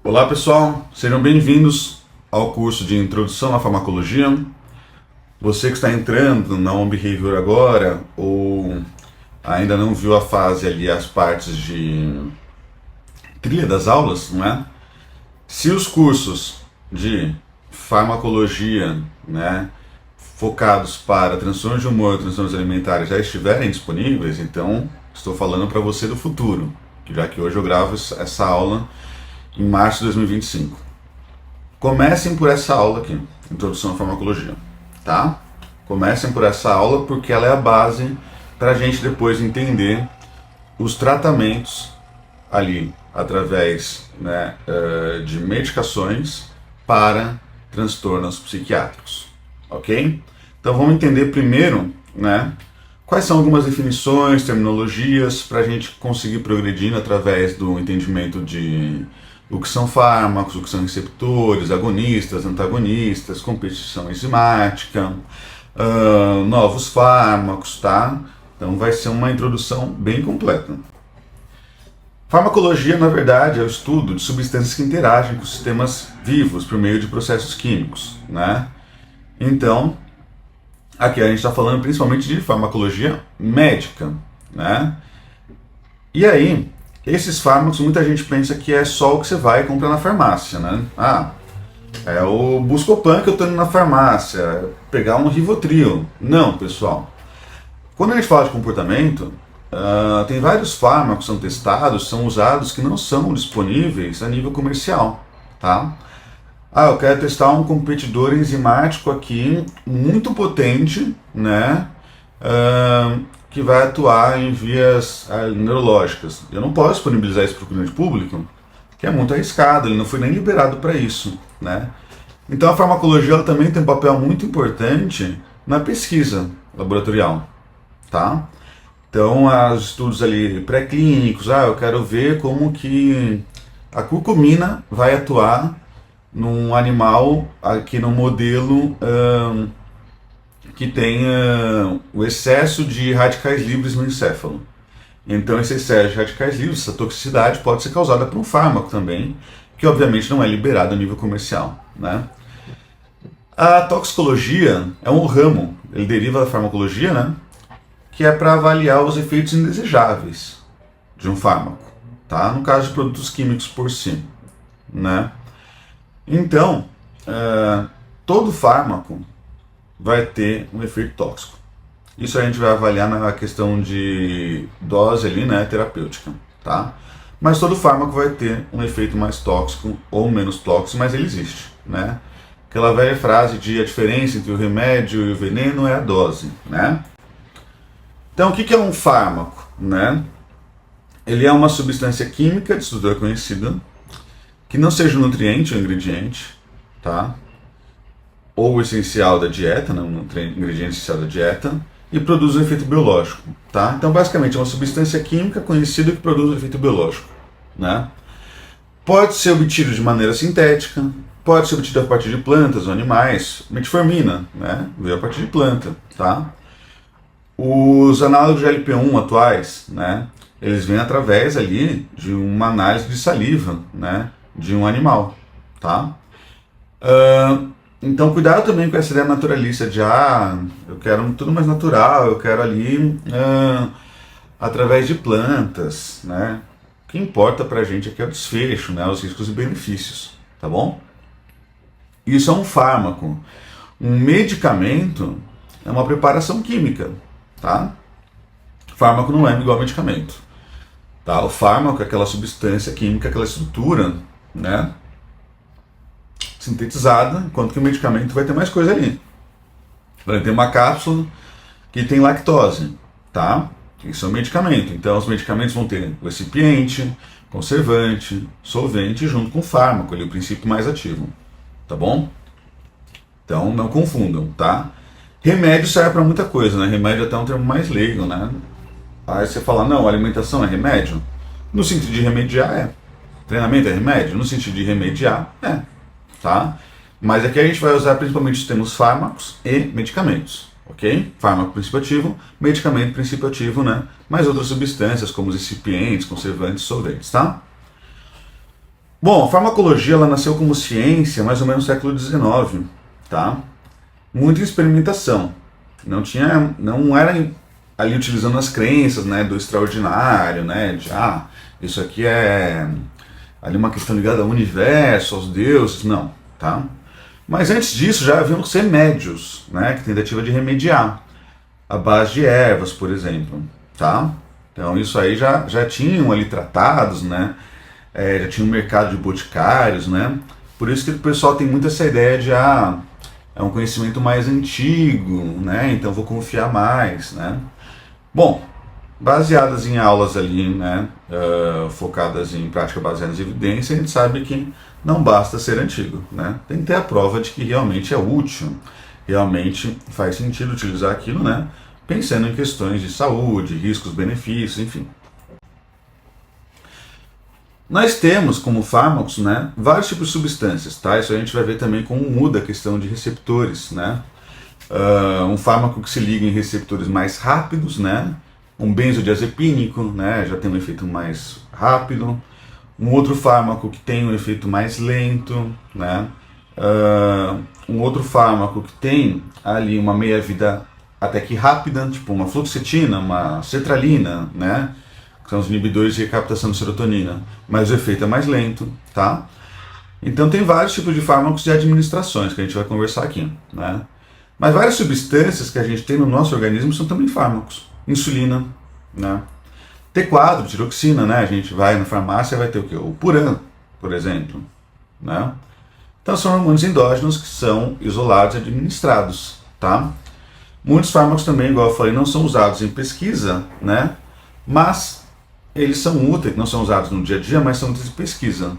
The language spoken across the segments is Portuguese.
Olá pessoal, sejam bem-vindos ao curso de Introdução à Farmacologia. Você que está entrando na On Behavior agora ou ainda não viu a fase ali, as partes de trilha das aulas, não é? Se os cursos de farmacologia, né, focados para transtornos de humor, transtornos alimentares já estiverem disponíveis, então estou falando para você do futuro, já que hoje eu gravo essa aula em março de 2025. Comecem por essa aula aqui, Introdução à Farmacologia, tá? Comecem por essa aula porque ela é a base para a gente depois entender os tratamentos ali através, né, de medicações para transtornos psiquiátricos, ok? Então vamos entender primeiro, né, quais são algumas definições, terminologias para a gente conseguir progredir através do entendimento de o que são fármacos, o que são receptores, agonistas, antagonistas, competição enzimática, novos fármacos, tá? Então vai ser uma introdução bem completa. Farmacologia, na verdade, é o estudo de substâncias que interagem com sistemas vivos por meio de processos químicos, né? Então, aqui a gente está falando principalmente de farmacologia médica, né? E aí, esses fármacos, muita gente pensa que é só o que você vai comprar na farmácia, né? Ah, é o Buscopan que eu estou indo na farmácia, pegar um Rivotril. Não, pessoal. Quando a gente fala de comportamento, tem vários fármacos que são testados, são usados que não são disponíveis a nível comercial, tá? Ah, eu quero testar um competidor enzimático aqui, muito potente, né? Que vai atuar em vias neurológicas. Eu não posso disponibilizar isso para o grande público, que é muito arriscado, ele não foi nem liberado para isso, né? Então a farmacologia ela também tem um papel muito importante na pesquisa laboratorial, tá? Então os estudos ali pré-clínicos, eu quero ver como que a curcumina vai atuar num animal aqui no modelo que tem o excesso de radicais livres no encéfalo. Então esse excesso de radicais livres, essa toxicidade pode ser causada por um fármaco também, que obviamente não é liberado a nível comercial, né? A toxicologia é um ramo, ele deriva da farmacologia, né? Que é para avaliar os efeitos indesejáveis de um fármaco, tá? No caso de produtos químicos por si, né? Então, todo fármaco vai ter um efeito tóxico. Isso a gente vai avaliar na questão de dose ali, né, terapêutica, tá? Mas todo fármaco vai ter um efeito mais tóxico ou menos tóxico, mas ele existe, né? Aquela velha frase de a diferença entre o remédio e o veneno é a dose, né? Então, o que é um fármaco, né? Ele é uma substância química de estrutura conhecida que não seja um nutriente ou ingrediente, tá? Ou o essencial da dieta, né, um ingrediente essencial da dieta, e produz um efeito biológico, tá? Então, basicamente, é uma substância química conhecida que produz um efeito biológico, né? Pode ser obtido de maneira sintética, pode ser obtido a partir de plantas ou animais. Metformina, né, veio a partir de planta, tá? Os análogos de LP1 atuais, né, eles vêm através ali de uma análise de saliva, né, de um animal, tá? Então, cuidado também com essa ideia naturalista de, eu quero tudo mais natural, eu quero ali através de plantas, né? O que importa pra gente aqui é o desfecho, né? Os riscos e benefícios, tá bom? Isso é um fármaco. Um medicamento é uma preparação química, tá? Fármaco não é igual a medicamento, tá? O fármaco é aquela substância química, aquela estrutura, né, sintetizada, enquanto que o medicamento vai ter mais coisa ali. Vai ter uma cápsula que tem lactose, tá? Isso é um medicamento. Então os medicamentos vão ter o recipiente, conservante, solvente junto com o fármaco, ali o princípio mais ativo, tá bom? Então não confundam, tá? Remédio serve para muita coisa, né? Remédio é até um termo mais leigo, né? Aí você fala, não, alimentação é remédio? No sentido de remediar, é. Treinamento é remédio? No sentido de remediar, é. Tá? Mas aqui a gente vai usar principalmente os termos fármacos e medicamentos, ok? Fármaco, princípio ativo, medicamento, princípio ativo, né? Mais outras substâncias como os recipientes, conservantes, solventes, tá? Bom, a farmacologia ela nasceu como ciência mais ou menos no século XIX, tá? Muita experimentação. Não era ali utilizando as crenças, né, do extraordinário, né, de isso aqui é ali uma questão ligada ao universo, aos deuses, não, tá? Mas antes disso já haviam os remédios, né, que tentativa de remediar, à base de ervas, por exemplo, tá? Então isso aí já tinham ali tratados, né, já tinha um mercado de boticários, né? Por isso que o pessoal tem muito essa ideia de é um conhecimento mais antigo, né? Então vou confiar mais, né? Bom, baseadas em aulas ali, né? Focadas em prática baseada em evidência, a gente sabe que não basta ser antigo, né? Tem que ter a prova de que realmente é útil, realmente faz sentido utilizar aquilo, né? Pensando em questões de saúde, riscos, benefícios, enfim. Nós temos como fármacos, né, vários tipos de substâncias, tá? Isso a gente vai ver também como muda a questão de receptores, né? Um fármaco que se liga em receptores mais rápidos, né? Um benzodiazepínico, né, já tem um efeito mais rápido. Um outro fármaco que tem um efeito mais lento, né? Um outro fármaco que tem ali uma meia-vida até que rápida, tipo uma fluoxetina, uma sertralina, né? Que são os inibidores de recaptação de serotonina, mas o efeito é mais lento, tá? Então tem vários tipos de fármacos de administrações que a gente vai conversar aqui, né? Mas várias substâncias que a gente tem no nosso organismo são também fármacos. Insulina, né? T4, tiroxina, né? A gente vai na farmácia e vai ter o quê? O Puran, por exemplo, né? Então são hormônios endógenos que são isolados e administrados, tá? Muitos fármacos também, igual eu falei, não são usados em pesquisa, né? Mas eles são úteis, não são usados no dia a dia, mas são úteis em pesquisa,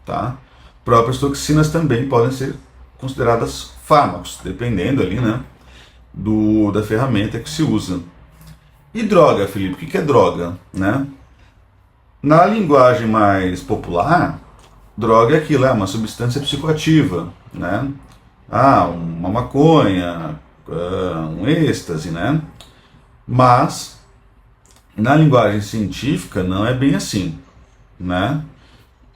tá? Próprias toxinas também podem ser consideradas fármacos, dependendo ali, né, da ferramenta que se usa. E droga, Felipe, o que é droga, né? Na linguagem mais popular, droga é aquilo, é uma substância psicoativa, né? Uma maconha, um êxtase, né? Mas na linguagem científica não é bem assim, né?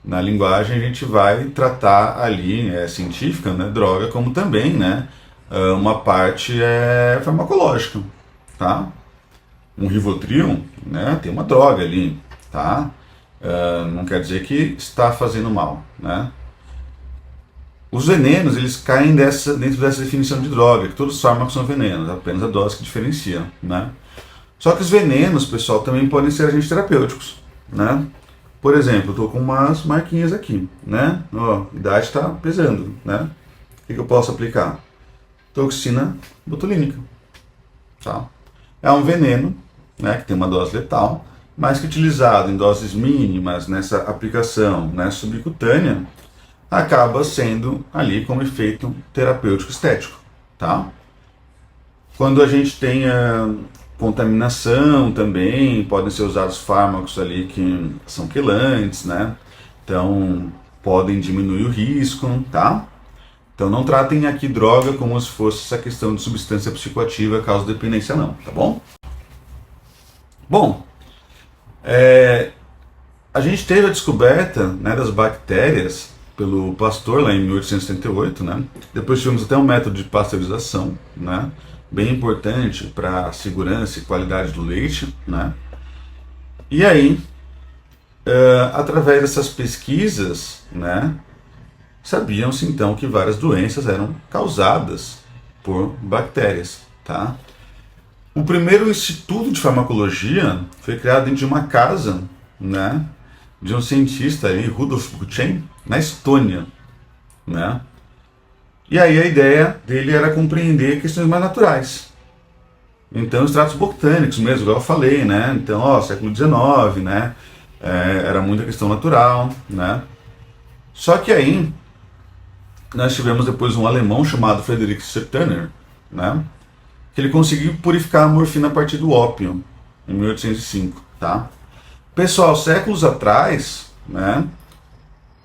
Na linguagem a gente vai tratar ali, científica, né, droga, como também, né, uma parte farmacológica, tá? Um Rivotril, né, tem uma droga ali, tá? Não quer dizer que está fazendo mal, né? Os venenos, eles caem dentro dessa definição de droga, que todos os fármacos são venenos, apenas a dose que diferencia, né? Só que os venenos, pessoal, também podem ser agentes terapêuticos, né? Por exemplo, eu estou com umas marquinhas aqui, né? Ó, a idade está pesando, né? O que eu posso aplicar? Toxina botulínica, tá? É um veneno, né, que tem uma dose letal, mas que utilizado em doses mínimas nessa aplicação, né, subcutânea, acaba sendo ali como efeito terapêutico estético, tá? Quando a gente tem contaminação também, podem ser usados fármacos ali que são quelantes, né? Então podem diminuir o risco, tá? Então não tratem aqui droga como se fosse essa questão de substância psicoativa causa dependência não, tá bom? Bom, a gente teve a descoberta, né, das bactérias pelo Pasteur lá em 1878, né? Depois tivemos até um método de pasteurização, né, bem importante para a segurança e qualidade do leite, né? E aí, através dessas pesquisas, né, sabiam-se então que várias doenças eram causadas por bactérias, tá? O primeiro instituto de farmacologia foi criado dentro de uma casa, né, de um cientista aí, Rudolf Buchen, na Estônia, né? E aí a ideia dele era compreender questões mais naturais. Então, os tratos botânicos mesmo, igual eu falei, né? Então, século XIX, né? Era muita questão natural, né? Só que aí, nós tivemos depois um alemão chamado Friedrich Serturner, né? Que ele conseguiu purificar a morfina a partir do ópio, em 1805, tá? Pessoal, séculos atrás, né?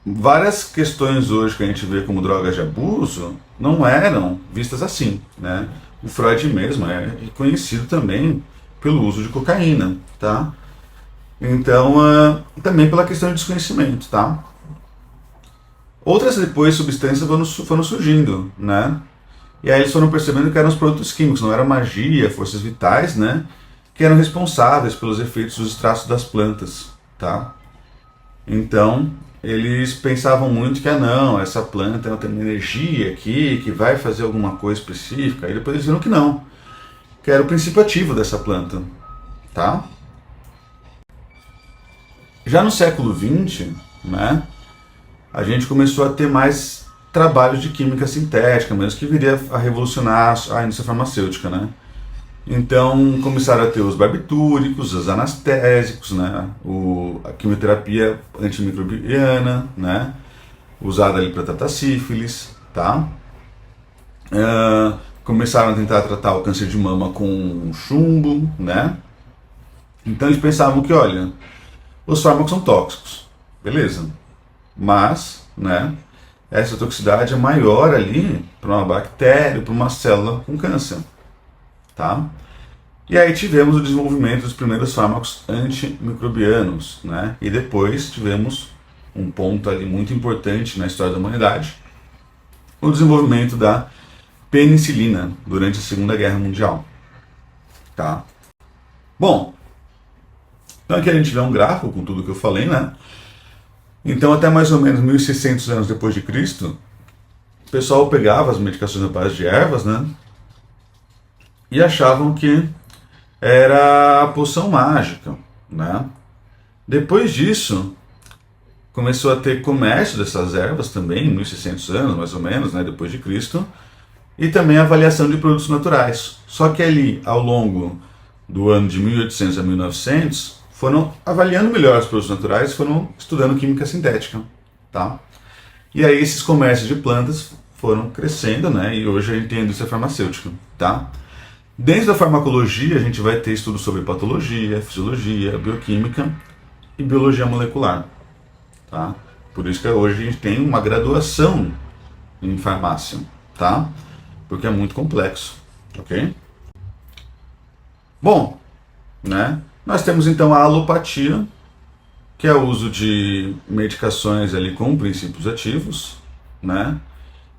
Várias questões hoje que a gente vê como drogas de abuso não eram vistas assim, né? O Freud mesmo é conhecido também pelo uso de cocaína, tá? Então, também pela questão de desconhecimento, tá? Outras depois substâncias foram surgindo, né? E aí eles foram percebendo que eram os produtos químicos, não era magia, forças vitais, né? Que eram responsáveis pelos efeitos dos extratos das plantas, tá? Então, eles pensavam muito que, não, essa planta tem uma energia aqui, que vai fazer alguma coisa específica. Aí depois eles viram que não, que era o princípio ativo dessa planta, tá? Já no século XX, né, a gente começou a ter mais trabalhos de química sintética, mesmo que viria a revolucionar a indústria farmacêutica, né? Então começaram a ter os barbitúricos, os anestésicos, né? A quimioterapia antimicrobiana, né? Usada ali para tratar sífilis, tá? Começaram a tentar tratar o câncer de mama com chumbo, né? Então eles pensavam que, olha, os fármacos são tóxicos, beleza? Mas, né? Essa toxicidade é maior ali para uma bactéria, para uma célula com câncer. Tá? E aí tivemos o desenvolvimento dos primeiros fármacos antimicrobianos, né? E depois tivemos um ponto ali muito importante na história da humanidade, o desenvolvimento da penicilina durante a Segunda Guerra Mundial. Tá? Bom, então aqui a gente vê um gráfico com tudo que eu falei, né? Então até mais ou menos 1600 anos depois de Cristo, o pessoal pegava as medicações à base de ervas, né? E achavam que era a poção mágica, né? Depois disso, começou a ter comércio dessas ervas também, em 1600 anos, mais ou menos, né, depois de Cristo, e também a avaliação de produtos naturais. Só que ali, ao longo do ano de 1800 a 1900, foram avaliando melhor os produtos naturais, foram estudando química sintética, tá? E aí esses comércios de plantas foram crescendo, né? E hoje a gente tem a indústria farmacêutica, tá? Dentro da farmacologia, a gente vai ter estudos sobre patologia, fisiologia, bioquímica e biologia molecular. Tá? Por isso que hoje a gente tem uma graduação em farmácia, tá? Porque é muito complexo, ok? Bom, né? Nós temos então a alopatia, que é o uso de medicações ali com princípios ativos, né?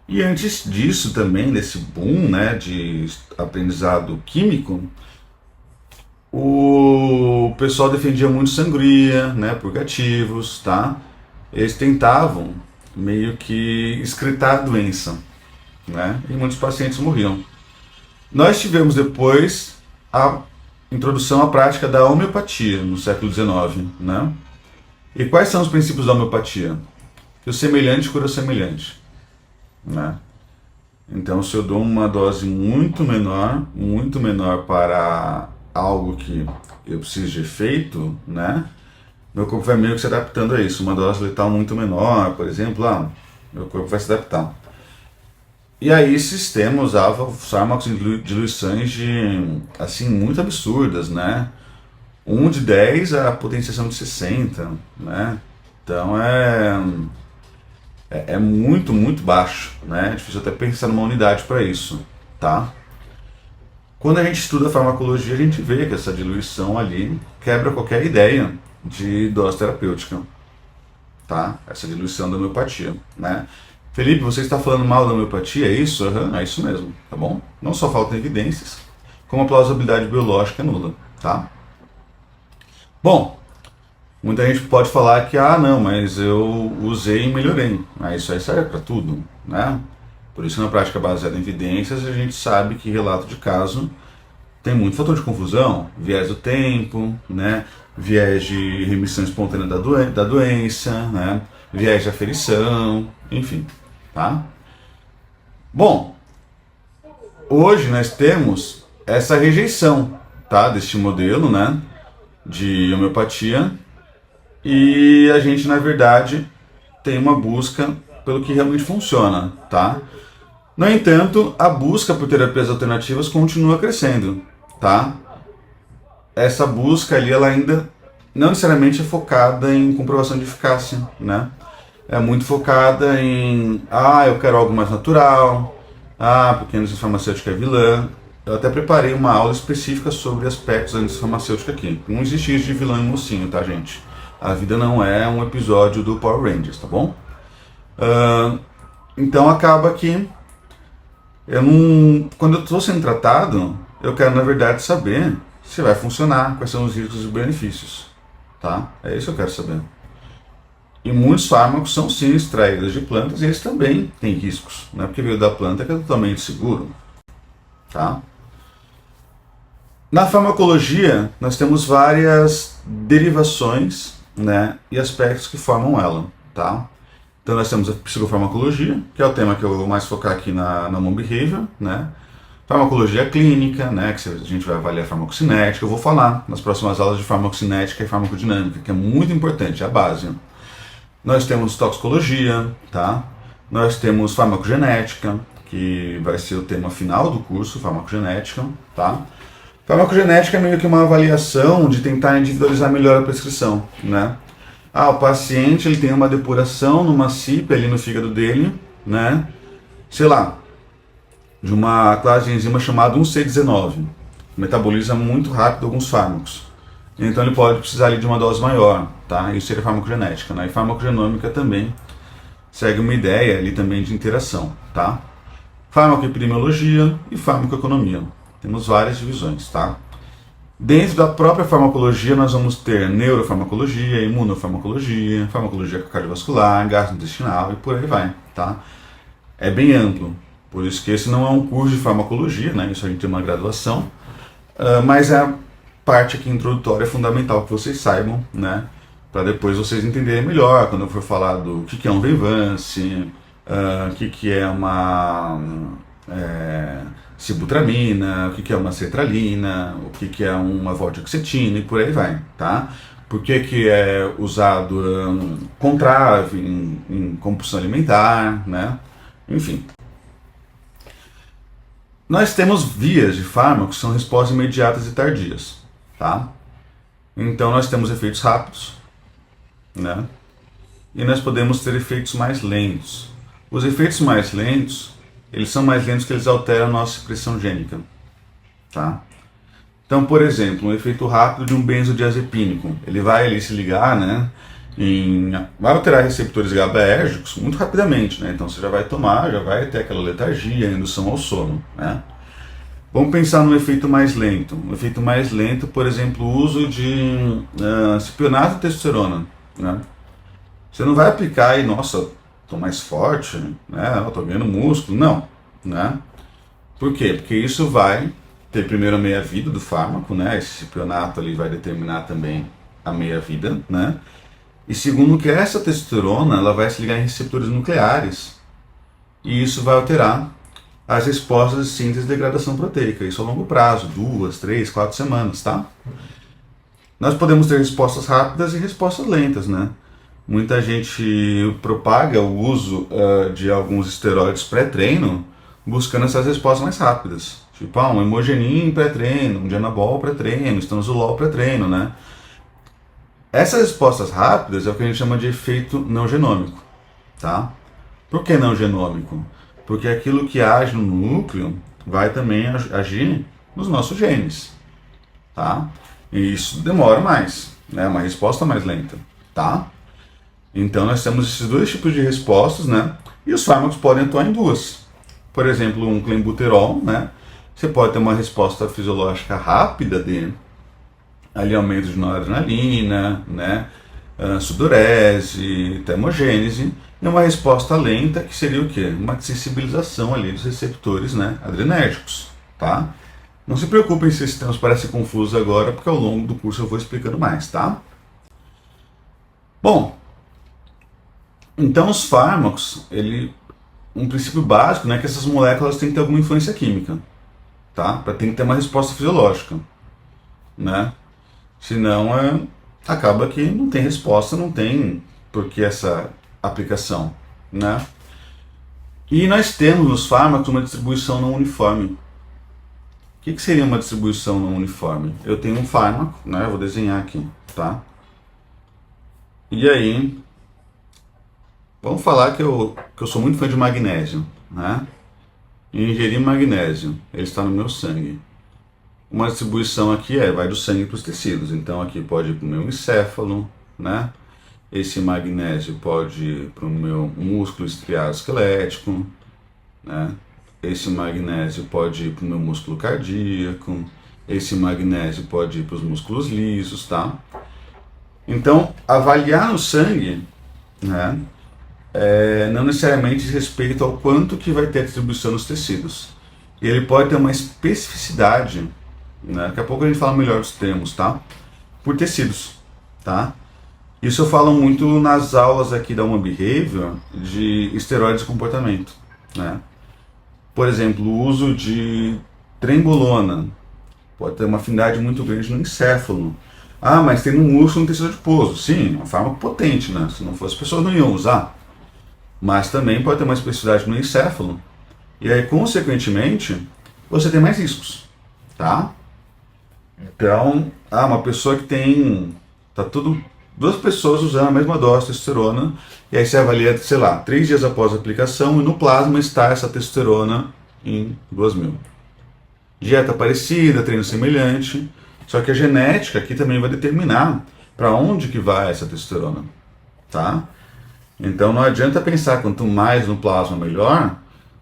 E antes disso também, desse boom, né, de aprendizado químico, o pessoal defendia muito sangria, né, purgativos, tá? Eles tentavam meio que excretar a doença, né? E muitos pacientes morriam. Nós tivemos depois a introdução à prática da homeopatia no século XIX, né? E quais são os princípios da homeopatia? Que o semelhante cura o semelhante. Né? Então, se eu dou uma dose muito menor para algo que eu preciso de efeito, né? Meu corpo vai meio que se adaptando a isso. Uma dose letal muito menor, por exemplo, meu corpo vai se adaptar. E aí esse sistema usava fármacos em diluições de, assim, muito absurdas, né? 1 de 10 a potenciação de 60, né? Então é muito, muito baixo, né? É difícil até pensar numa unidade para isso, tá? Quando a gente estuda farmacologia, a gente vê que essa diluição ali quebra qualquer ideia de dose terapêutica, tá? Essa diluição da homeopatia, né? Felipe, você está falando mal da homeopatia, é isso? É isso mesmo, tá bom? Não só faltam evidências, como a plausibilidade biológica é nula, tá? Bom, muita gente pode falar que, não, mas eu usei e melhorei. Isso aí serve para tudo, né? Por isso, na prática baseada em evidências, a gente sabe que relato de caso tem muito fator de confusão, viés do tempo, né? Viés de remissão espontânea da doença, né? Viés de aferição, enfim, tá? Bom, hoje nós temos essa rejeição, tá? Deste modelo, né? De homeopatia. E a gente, na verdade, tem uma busca pelo que realmente funciona, tá? No entanto, a busca por terapias alternativas continua crescendo, tá? Essa busca ali, ela ainda não necessariamente é focada em comprovação de eficácia, né? É muito focada em, eu quero algo mais natural, porque a indústria farmacêutica é vilã. Eu até preparei uma aula específica sobre aspectos da indústria farmacêutica aqui. Não existe isso de vilão e mocinho, tá, gente? A vida não é um episódio do Power Rangers, tá bom? Ah, então acaba que eu não, quando eu estou sendo tratado, eu quero na verdade saber se vai funcionar, quais são os riscos e benefícios, tá? É isso que eu quero saber. E muitos fármacos são sim extraídos de plantas e eles também têm riscos, não é porque veio da planta que é totalmente seguro, tá? Na farmacologia, nós temos várias derivações, né, e aspectos que formam ela, tá? Então nós temos a psicofarmacologia, que é o tema que eu vou mais focar aqui na Human Behavior, né? Farmacologia clínica, né, que a gente vai avaliar a farmacocinética. Eu vou falar nas próximas aulas de farmacocinética e farmacodinâmica, que é muito importante, é a base. Nós temos toxicologia, tá? Nós temos farmacogenética, que vai ser o tema final do curso, farmacogenética, tá? Farmacogenética é meio que uma avaliação de tentar individualizar melhor a prescrição, né? Ah, o paciente ele tem uma depuração numa CIP ali no fígado dele, né? Sei lá, de uma classe de enzima chamada 1C19. Metaboliza muito rápido alguns fármacos. Então ele pode precisar ali de uma dose maior, tá? Isso seria farmacogenética, né? E farmacogenômica também segue uma ideia ali também de interação, tá? Farmacoepidemiologia e farmacoeconomia. Temos várias divisões, tá? Dentro da própria farmacologia nós vamos ter neurofarmacologia, imunofarmacologia, farmacologia cardiovascular, gastrointestinal e por aí vai, tá? É bem amplo, por isso que esse não é um curso de farmacologia, né? Isso a gente tem uma graduação, mas a parte aqui introdutória é fundamental que vocês saibam, né? Para depois vocês entenderem melhor quando eu for falar do que é um Venvance, o que é uma sibutramina, o que é uma sertralina, o que é uma vortioxetina e por aí vai, tá? Por que é usado Contrave em compulsão alimentar, né? Enfim. Nós temos vias de fármacos que são respostas imediatas e tardias, tá? Então nós temos efeitos rápidos, né? E nós podemos ter efeitos mais lentos. Os efeitos mais lentos, eles são mais lentos que eles alteram a nossa expressão gênica, tá? Então, por exemplo, um efeito rápido de um benzodiazepínico, ele vai ali se ligar, né, vai alterar receptores GABAérgicos muito rapidamente, né? Então você já vai tomar, já vai ter aquela letargia, indução ao sono, né? Vamos pensar num efeito mais lento. Um efeito mais lento, por exemplo, o uso de cipionato de testosterona, né? Você não vai aplicar e, nossa, tô mais forte, né? Eu tô ganhando músculo. Não, né? Por quê? Porque isso vai ter primeiro a meia-vida do fármaco, né? Esse cipionato ali vai determinar também a meia-vida, né? E segundo que essa testosterona, ela vai se ligar em receptores nucleares e isso vai alterar as respostas de síntese e degradação proteica, isso a longo prazo, 2, 3, 4 semanas, tá? Nós podemos ter respostas rápidas e respostas lentas, né? Muita gente propaga o uso de alguns esteroides pré-treino buscando essas respostas mais rápidas. Tipo, um hemogenin pré-treino, um dianabol pré-treino, estanozolol pré-treino, né? Essas respostas rápidas é o que a gente chama de efeito não genômico, tá? Por que não genômico? Porque aquilo que age no núcleo vai também agir nos nossos genes, tá? E isso demora mais, né? Uma resposta mais lenta, tá? Então nós temos esses dois tipos de respostas, né? E os fármacos podem atuar em duas. Por exemplo, um clenbuterol, né? Você pode ter uma resposta fisiológica rápida de ali aumento de noradrenalina, né? Sudorese, termogênese, e uma resposta lenta que seria o quê? Uma sensibilização ali dos receptores, né, adrenérgicos, tá? Não se preocupem se esses termos parecem confusos agora, porque ao longo do curso eu vou explicando mais, tá? Bom, então os fármacos, um princípio básico, né, é que essas moléculas têm que ter alguma influência química, tá? Tem que ter uma resposta fisiológica, né? Senão acaba que não tem resposta, não tem por que essa aplicação, né? E nós temos nos fármacos uma distribuição não uniforme. O que seria uma distribuição não uniforme? Eu tenho um fármaco, né? Eu vou desenhar aqui, tá? E aí, vamos falar que eu sou muito fã de magnésio, né? E ingeri magnésio, ele está no meu sangue. Uma distribuição aqui vai do sangue para os tecidos, então aqui pode ir para o meu encéfalo, né? esse magnésio pode ir para o meu músculo estriado esquelético, né? Esse magnésio pode ir para o meu músculo cardíaco, esse magnésio pode ir para os músculos lisos, tá? Então, avaliar no sangue, né, não necessariamente diz respeito ao quanto que vai ter a distribuição nos tecidos. Ele pode ter uma especificidade, né, daqui a pouco a gente fala melhor dos termos, tá? Por tecidos, tá? Isso eu falo muito nas aulas aqui da Human Behavior de esteroides de comportamento, né? Por exemplo, o uso de trembolona pode ter uma afinidade muito grande no encéfalo. Ah, mas tem no músculo no tecido adiposo. Sim, é um fármaco potente, né? Se não fosse, as pessoas não iam usar. Mas também pode ter uma especificidade no encéfalo. E aí, consequentemente, você tem mais riscos, tá? Então, uma pessoa que tem... Tá tudo... Duas pessoas usando a mesma dose de testosterona, e aí você avalia, sei lá, 3 dias após a aplicação, e no plasma está essa testosterona em 2.000. Dieta parecida, treino semelhante, só que a genética aqui também vai determinar para onde que vai essa testosterona, tá? Então não adianta pensar quanto mais no plasma melhor,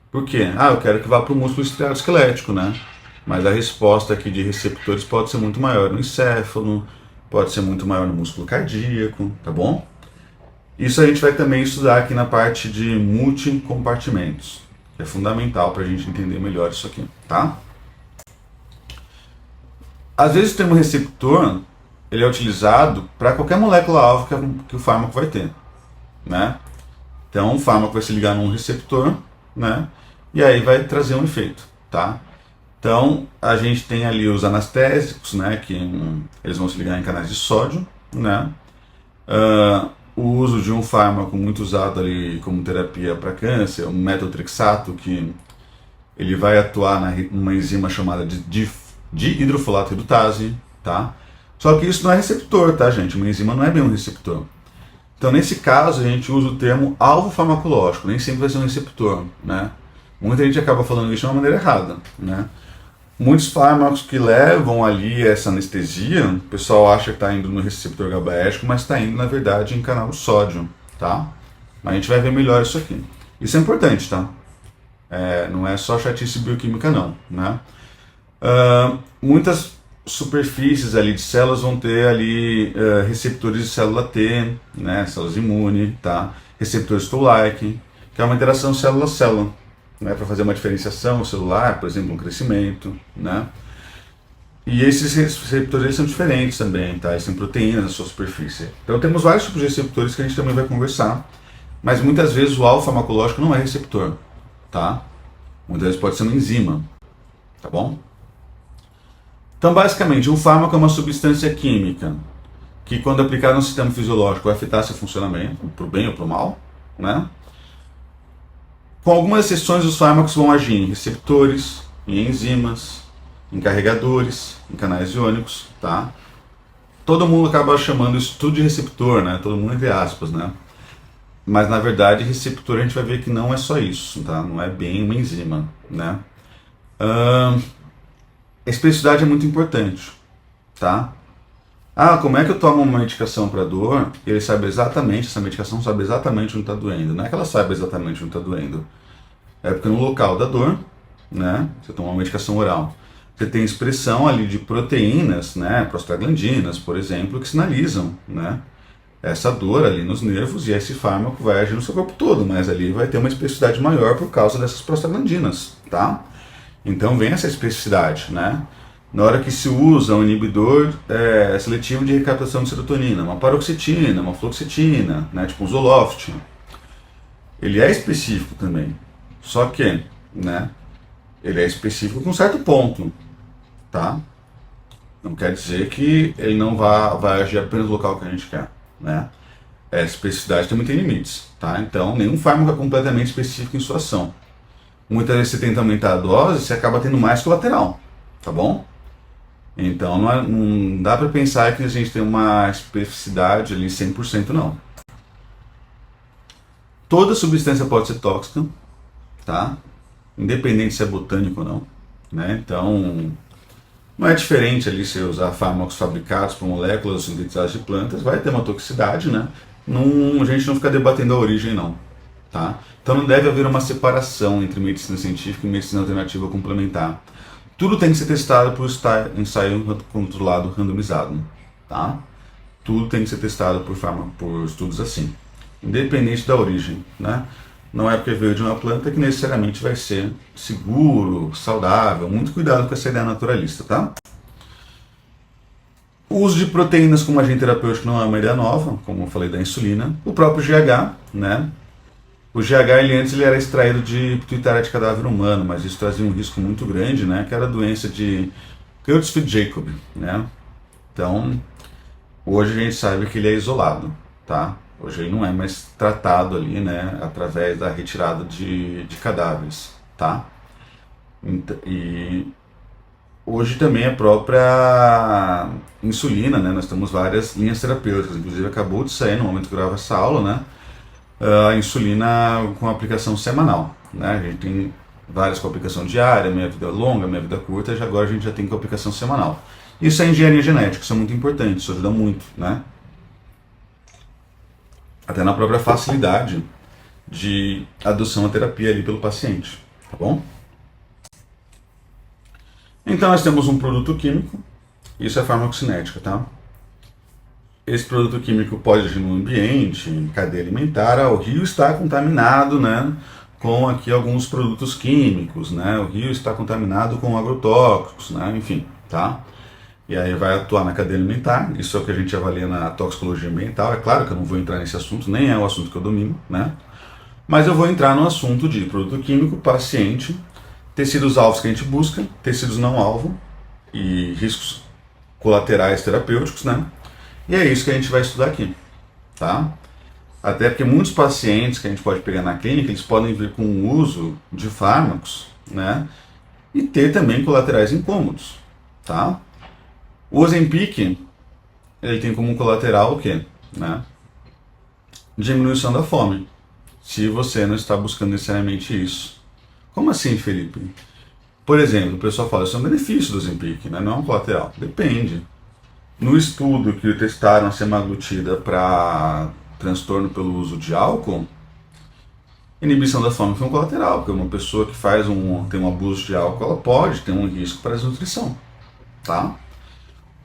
porque, eu quero que vá para o músculo estriado esquelético, né? Mas a resposta aqui de receptores pode ser muito maior no encéfalo, pode ser muito maior no músculo cardíaco, tá bom? Isso a gente vai também estudar aqui na parte de multicompartimentos, que é fundamental para a gente entender melhor isso aqui, tá? Às vezes o termo receptor ele é utilizado para qualquer molécula-alvo que o fármaco vai ter, né? Então o fármaco vai se ligar num receptor, né? E aí vai trazer um efeito, tá? Então a gente tem ali os anestésicos, né? Que eles vão se ligar em canais de sódio, né? O uso de um fármaco muito usado ali como terapia para câncer, o metotrexato, que ele vai atuar numa enzima chamada de hidrofolato redutase, tá? Só que isso não é receptor, tá, gente? Uma enzima não é bem um receptor. Então, nesse caso, a gente usa o termo alvo farmacológico, nem sempre vai ser um receptor, né? Muita gente acaba falando isso de uma maneira errada, né? Muitos fármacos que levam ali essa anestesia, o pessoal acha que está indo no receptor GABAérgico, mas está indo, na verdade, em canal de sódio, tá? Mas a gente vai ver melhor isso aqui. Isso é importante, tá? Não é só chatice bioquímica, não, né? Muitas superfícies ali de células vão ter ali receptores de célula T, né, células imunes, tá? Receptores Toll-like, que é uma interação célula-célula, né, para fazer uma diferenciação celular, por exemplo, um crescimento, né? E esses receptores eles são diferentes também, tá? Eles têm proteínas na sua superfície. Então temos vários tipos de receptores que a gente também vai conversar, mas muitas vezes o alvo farmacológico não é receptor, tá? Muitas vezes pode ser uma enzima, tá bom? Então, basicamente, um fármaco é uma substância química que, quando aplicada no sistema fisiológico, vai afetar seu funcionamento, para o bem ou para o mal, né? Com algumas exceções, os fármacos vão agir em receptores, em enzimas, em carregadores, em canais iônicos, tá? Todo mundo acaba chamando isso tudo de receptor, né? Todo mundo entre aspas, né? Mas, na verdade, receptor a gente vai ver que não é só isso, tá? Não é bem uma enzima, né? A especificidade é muito importante, tá? Como é que eu tomo uma medicação para dor? Ele sabe exatamente, essa medicação sabe exatamente onde está doendo. Não é que ela saiba exatamente onde está doendo. É porque no local da dor, né? Você toma uma medicação oral. Você tem expressão ali de proteínas, né? Prostaglandinas, por exemplo, que sinalizam, né? Essa dor ali nos nervos, e esse fármaco vai agir no seu corpo todo, mas ali vai ter uma especificidade maior por causa dessas prostaglandinas, tá? Então vem essa especificidade, né? Na hora que se usa um inibidor seletivo de recaptação de serotonina, uma paroxetina, uma fluoxetina, né? Tipo um Zoloft, ele é específico também. Só que, né? Ele é específico com um certo ponto, tá? Não quer dizer que ele não vai agir apenas no local que a gente quer, né? A especificidade também tem limites, tá? Então nenhum fármaco é completamente específico em sua ação. Muitas vezes você tenta aumentar a dose, você acaba tendo mais colateral, tá bom? Então não dá para pensar que a gente tem uma especificidade ali 100% não. Toda substância pode ser tóxica, tá? Independente se é botânico ou não, né? Então não é diferente ali se usar fármacos fabricados por moléculas sintetizadas de plantas, vai ter uma toxicidade, né? a gente não fica debatendo a origem, não. Tá? Então não deve haver uma separação entre medicina científica e medicina alternativa complementar. Tudo tem que ser testado por ensaio controlado randomizado. Tá? Tudo tem que ser testado por estudos assim, independente da origem. Né? Não é porque veio de uma planta que necessariamente vai ser seguro, saudável. Muito cuidado com essa ideia naturalista. Tá? O uso de proteínas como agente terapêutico não é uma ideia nova, como eu falei da insulina. O próprio GH, né? O GH ele era extraído de pituitária de cadáver humano, mas isso trazia um risco muito grande, né? Que era a doença de Creutzfeldt-Jakob, né? Então, hoje a gente sabe que ele é isolado, tá? Hoje ele não é mais tratado ali, né? Através da retirada de cadáveres, tá? E hoje também a própria insulina, né? Nós temos várias linhas terapêuticas, inclusive acabou de sair no momento que eu gravo essa aula, né? A insulina com aplicação semanal, né? A gente tem várias com aplicação diária, meia vida longa, meia vida curta, e agora a gente já tem com aplicação semanal. Isso é engenharia genética, isso é muito importante, isso ajuda muito, né? Até na própria facilidade de adoção à terapia ali pelo paciente, tá bom? Então nós temos um produto químico, isso é farmacocinética, tá? Esse produto químico pode agir no ambiente, em cadeia alimentar. O rio está contaminado, né, com aqui alguns produtos químicos, né? O rio está contaminado com agrotóxicos, né? Enfim, tá? E aí vai atuar na cadeia alimentar. Isso é o que a gente avalia na toxicologia ambiental. É claro que eu não vou entrar nesse assunto, nem é o assunto que eu domino, né? Mas eu vou entrar no assunto de produto químico, paciente, tecidos alvos que a gente busca, tecidos não alvo e riscos colaterais terapêuticos, né? E é isso que a gente vai estudar aqui, tá? Até porque muitos pacientes que a gente pode pegar na clínica, eles podem vir com o uso de fármacos, né? E ter também colaterais incômodos, tá? O Ozempic, ele tem como colateral o quê? Né? Diminuição da fome, se você não está buscando necessariamente isso. Como assim, Felipe? Por exemplo, o pessoal fala, isso é um benefício do Ozempic, né? Não é um colateral. Depende. No estudo que testaram a semaglutida para transtorno pelo uso de álcool, inibição da fome foi um colateral, porque uma pessoa que tem um abuso de álcool, ela pode ter um risco para desnutrição, tá?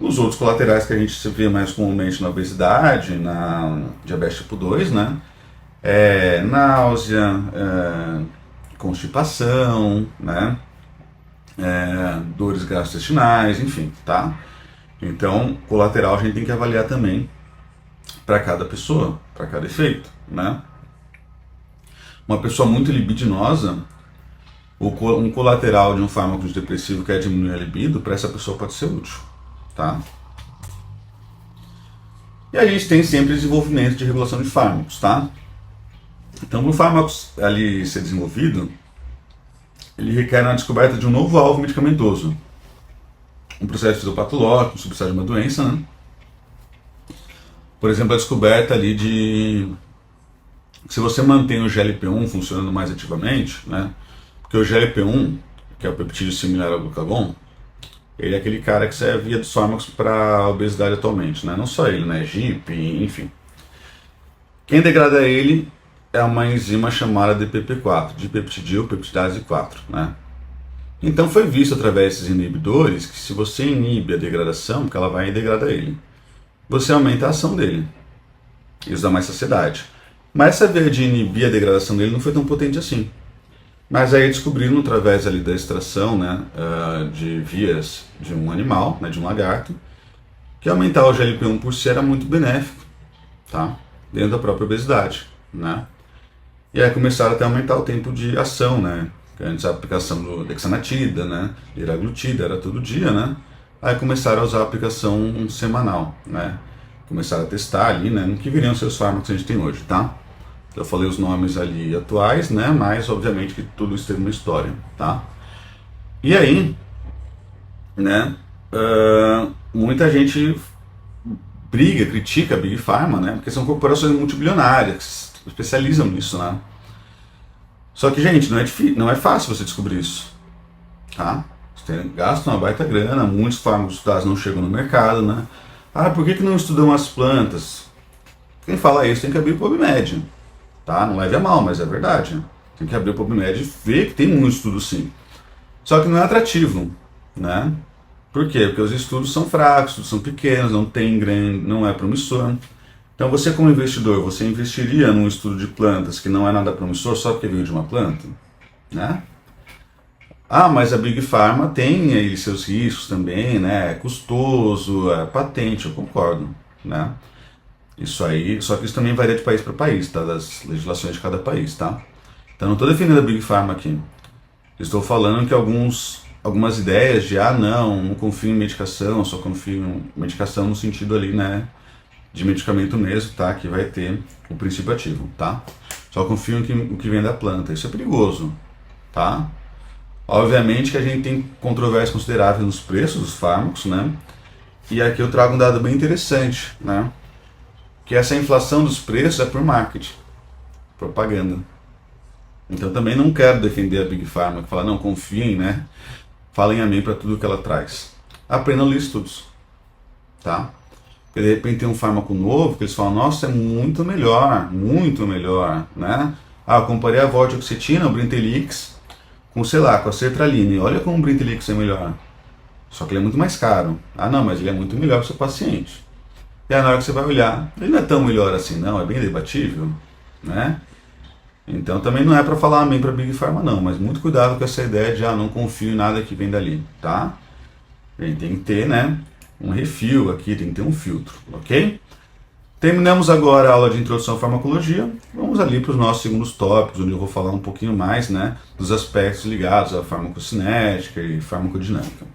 Os outros colaterais que a gente vê mais comumente na obesidade, na diabetes tipo 2, né? Náusea, constipação, né? Dores gastrointestinais, enfim, tá? Então, colateral a gente tem que avaliar também para cada pessoa, para cada efeito, né? Uma pessoa muito libidinosa, um colateral de um fármaco depressivo que é diminuir a libido, para essa pessoa pode ser útil, tá? E a gente tem sempre desenvolvimento de regulação de fármacos, tá? Então, para o fármaco ali ser desenvolvido, ele requer a descoberta de um novo alvo medicamentoso. Um processo fisiopatológico, um substrato de uma doença, né? Por exemplo, a descoberta ali de... Se você mantém o GLP-1 funcionando mais ativamente, né? Porque o GLP-1, que é o peptídeo similar ao glucagon, ele é aquele cara que serve dos fármacos para a obesidade atualmente, né? Não só ele, né? GIP, enfim. Quem degrada ele é uma enzima chamada DPP4, dipeptidil peptidase 4, né? Então foi visto através desses inibidores que se você inibe a degradação, que ela vai degradar ele, você aumenta a ação dele. Isso dá mais saciedade. Mas essa via de inibir a degradação dele não foi tão potente assim. Mas aí descobriram através ali da extração, né, de vias de um animal, né, de um lagarto, que aumentar o GLP-1 por si era muito benéfico, tá? Dentro da própria obesidade, né? E aí começaram até a aumentar o tempo de ação, né? Antes a aplicação do dexanatida, né? Liraglutida, era todo dia, né? Aí começaram a usar a aplicação semanal, né? Começaram a testar ali, né? No que viriam ser os fármacos que a gente tem hoje, tá? Eu falei os nomes ali atuais, né? Mas obviamente que tudo isso teve uma história, tá? E aí, né? Muita gente briga, critica a Big Pharma, né? Porque são corporações multibilionárias que se especializam nisso, né? Só que, gente, não é fácil você descobrir isso, tá? Você gasta uma baita grana, muitos fármacos estudados não chegam no mercado, né? Ah, por que não estudam as plantas? quem fala isso tem que abrir o PubMed, tá? Não leve a mal, mas é verdade. Tem que abrir o PubMed e ver que tem muito estudo sim. Só que não é atrativo, né? Por quê? Porque os estudos são fracos, são pequenos, não tem grande, não é promissor. Então você como investidor, você investiria num estudo de plantas que não é nada promissor só porque veio de uma planta, né? Ah, mas a Big Pharma tem aí seus riscos também, né? É custoso, é patente, eu concordo, né? Isso aí, só que isso também varia de país para país, tá? Das legislações de cada país, tá? Então não estou defendendo a Big Pharma aqui. Estou falando que algumas ideias de, não confio em medicação, só confio em medicação no sentido ali, né? De medicamento mesmo, tá? Que vai ter o princípio ativo, tá? Só confio em que vem da planta. Isso é perigoso, tá? Obviamente que a gente tem controvérsias consideráveis nos preços dos fármacos, né? E aqui eu trago um dado bem interessante, né? Que essa inflação dos preços é por marketing, propaganda. Então também não quero defender a Big Pharma, que fala, não, confiem, né? Falem a mim para tudo que ela traz. Aprendam a ler estudos, tá? Porque de repente tem um fármaco novo que eles falam, nossa, é muito melhor, né? Ah, eu comparei a vortioxetina, o Brintellix, com, sei lá, com a sertralina, e olha como o Brintellix é melhor. Só que ele é muito mais caro. Ah, não, mas ele é muito melhor para o seu paciente. E aí na hora que você vai olhar, ele não é tão melhor assim, não, é bem debatível, né? Então também não é para falar amém para Big Pharma não, mas muito cuidado com essa ideia de, não confio em nada que vem dali, tá? Tem que ter, né, um refil aqui, tem que ter um filtro, ok? Terminamos agora a aula de introdução à farmacologia, vamos ali para os nossos segundos tópicos, onde eu vou falar um pouquinho mais, né, dos aspectos ligados à farmacocinética e farmacodinâmica.